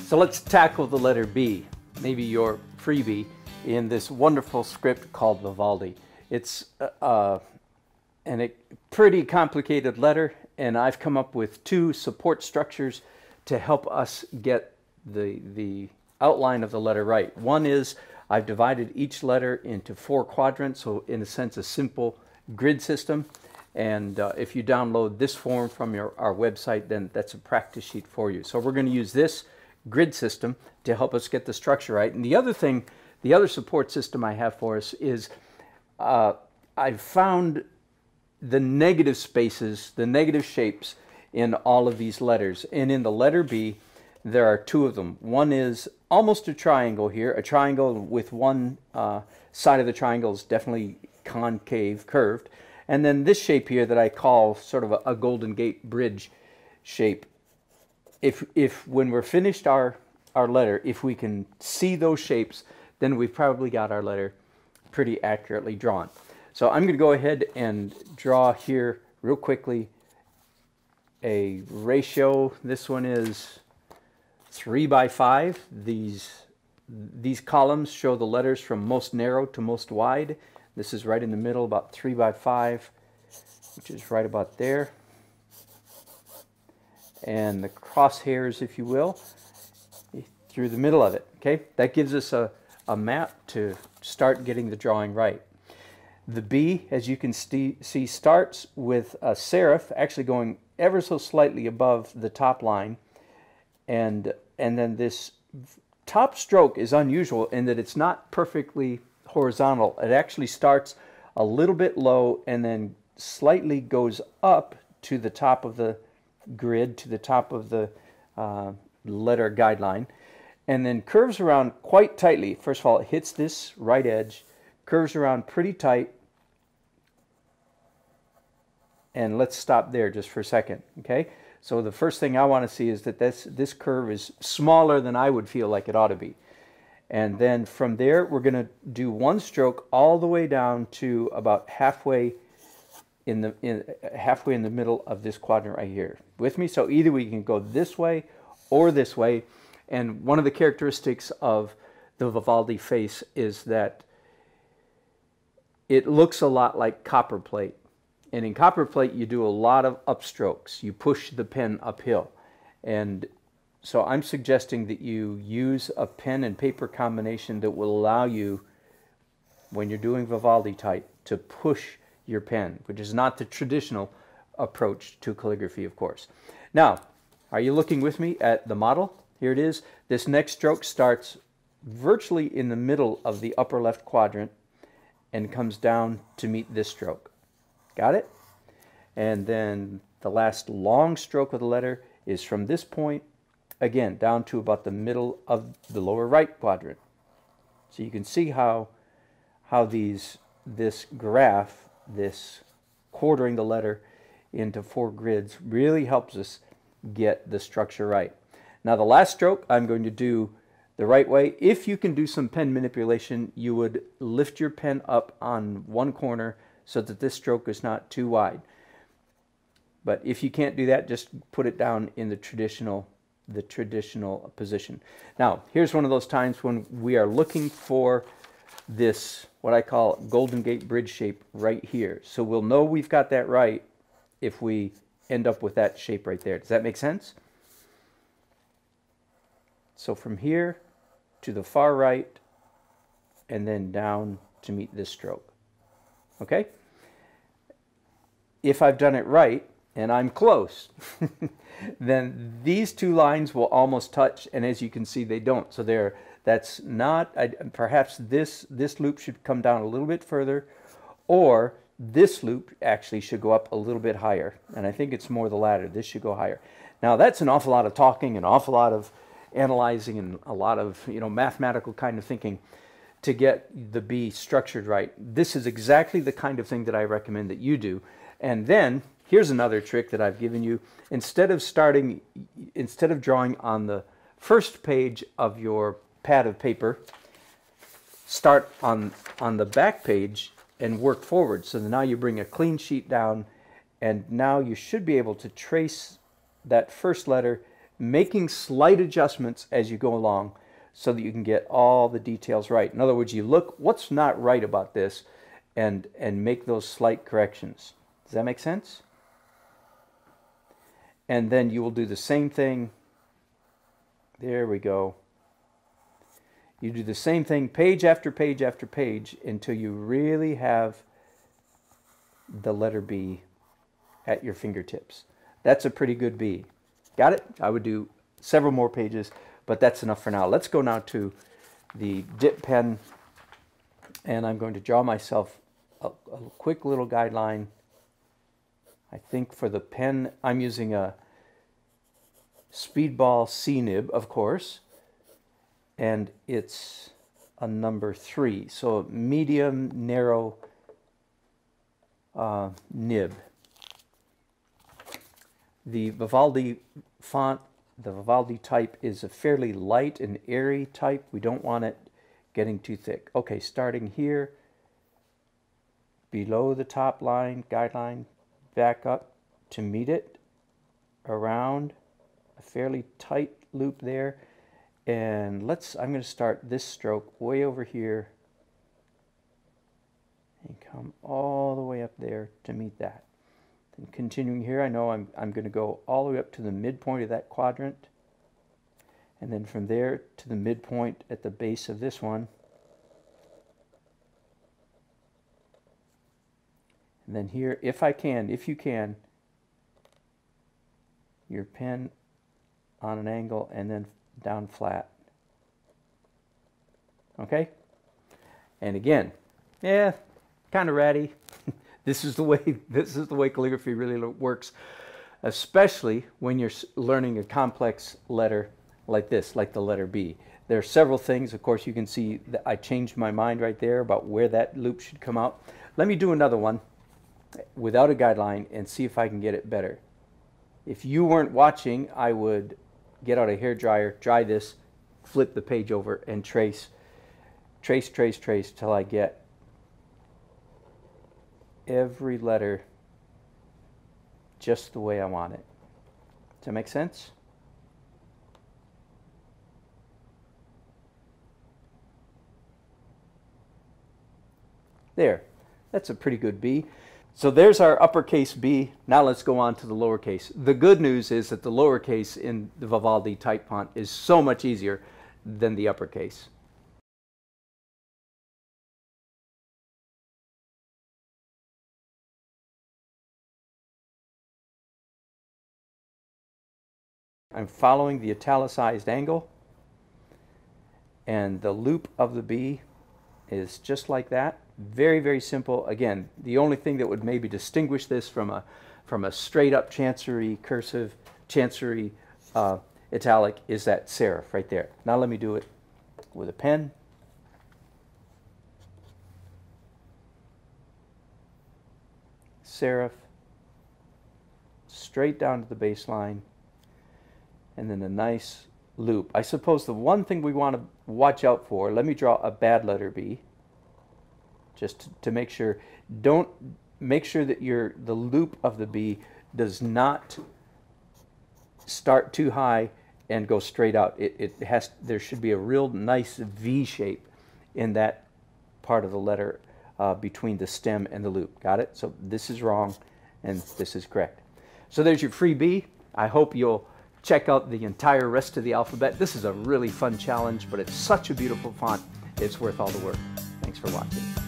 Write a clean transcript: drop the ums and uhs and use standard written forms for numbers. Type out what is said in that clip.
So let's tackle the letter B, maybe your freebie, in this wonderful script called Vivaldi. It's a pretty complicated letter, and I've come up with two support structures to help us get the outline of the letter right. One is I've divided each letter into 4 quadrants, so in a sense a simple grid system. And if you download this form from our website, then that's a practice sheet for you. So we're going to use this grid system to help us get the structure right. And the other thing, the other support system I have for us is I've found the negative spaces, the negative shapes in all of these letters. And in the letter B, there are 2 of them. One is almost a triangle here, a triangle with one side of the triangle is definitely concave, curved. And then this shape here that I call sort of a Golden Gate Bridge shape. If when we're finished our letter, if we can see those shapes, then we've probably got our letter pretty accurately drawn. So I'm going to go ahead and draw here real quickly a ratio. This one is 3 by 5. These columns show the letters from most narrow to most wide. This is right in the middle, about 3 by 5, which is right about there. And the crosshairs, if you will, through the middle of it. Okay, that gives us a map to start getting the drawing right. The B, as you can see, starts with a serif actually going ever so slightly above the top line, and then this top stroke is unusual in that it's not perfectly horizontal. It actually starts a little bit low and then slightly goes up to the top of the grid, to the top of the letter guideline, and then curves around quite tightly. First of all, it hits this right edge, curves around pretty tight, and let's stop there just for a second. Okay, so the first thing I want to see is that this curve is smaller than I would feel like it ought to be. And then from there, we're going to do one stroke all the way down to about halfway in the middle of this quadrant right here. With me? So either we can go this way or this way. And one of the characteristics of the Vivaldi face is that it looks a lot like copper plate. And in copper plate, you do a lot of upstrokes. You push the pen uphill. And so I'm suggesting that you use a pen and paper combination that will allow you, when you're doing Vivaldi Type, to push your pen, which is not the traditional approach to calligraphy, of course. Now, are you looking with me at the model? Here it is. This next stroke starts virtually in the middle of the upper left quadrant and comes down to meet this stroke. Got it? And then the last long stroke of the letter is from this point, again, down to about the middle of the lower right quadrant. So you can see how this graph, this quartering the letter into 4 grids, really helps us get the structure right. Now the last stroke I'm going to do the right way. If you can do some pen manipulation, you would lift your pen up on one corner so that this stroke is not too wide. But if you can't do that, just put it down in the traditional position. Now, here's one of those times when we are looking for this, what I call Golden Gate Bridge shape right here. So we'll know we've got that right if we end up with that shape right there. Does that make sense? So from here to the far right and then down to meet this stroke. Okay? If I've done it right, and I'm close, then these 2 lines will almost touch, and as you can see, they don't. So that's not, perhaps this loop should come down a little bit further, or this loop actually should go up a little bit higher, and I think it's more the latter. This should go higher. Now that's an awful lot of talking, an awful lot of analyzing, and a lot of mathematical kind of thinking to get the B structured right. This is exactly the kind of thing that I recommend that you do. And then here's another trick that I've given you. Instead of drawing on the first page of your pad of paper, start on the back page and work forward. So now you bring a clean sheet down, and now you should be able to trace that first letter making slight adjustments as you go along so that you can get all the details right. In other words, you look what's not right about this and make those slight corrections. Does that make sense? And then you will do the same thing. There we go. You do the same thing page after page after page until you really have the letter B at your fingertips. That's a pretty good B. Got it? I would do several more pages, but that's enough for now. Let's go now to the dip pen, and I'm going to draw myself a quick little guideline. I think for the pen, I'm using a Speedball C nib, of course, and it's a number 3, so medium narrow nib. The Vivaldi font, the Vivaldi type, is a fairly light and airy type. We don't want it getting too thick. Okay, starting here, below the top line, guideline, back up to meet it, around a fairly tight loop there. And I'm going to start this stroke way over here and come all the way up there to meet that. And continuing here, I know I'm going to go all the way up to the midpoint of that quadrant, and then from there to the midpoint at the base of this one, and then here, if you can, your pen on an angle and then down flat. Okay? And again, yeah, kind of ratty. This is the way calligraphy really works, especially when you're learning a complex letter like this, like the letter B. There are several things. Of course, you can see that I changed my mind right there about where that loop should come out. Let me do another one without a guideline and see if I can get it better. If you weren't watching, I would get out a hairdryer, dry this, flip the page over, and trace till I get every letter just the way I want it. Does that make sense? There. That's a pretty good B. So there's our uppercase B. Now let's go on to the lowercase. The good news is that the lowercase in the Vivaldi type font is so much easier than the uppercase. I'm following the italicized angle, and the loop of the B is just like that. Very, very simple. Again, the only thing that would maybe distinguish this from a straight up chancery cursive, chancery italic is that serif right there. Now let me do it with a pen. Serif, straight down to the baseline, and then a nice loop. I suppose the one thing we want to watch out for, let me draw a bad letter B, just to make sure. Don't make sure that the loop of the B does not start too high and go straight out. There should be a real nice V shape in that part of the letter between the stem and the loop. Got it? So this is wrong and this is correct. So there's your free B. I hope you'll check out the entire rest of the alphabet. This is a really fun challenge, but it's such a beautiful font. It's worth all the work. Thanks for watching.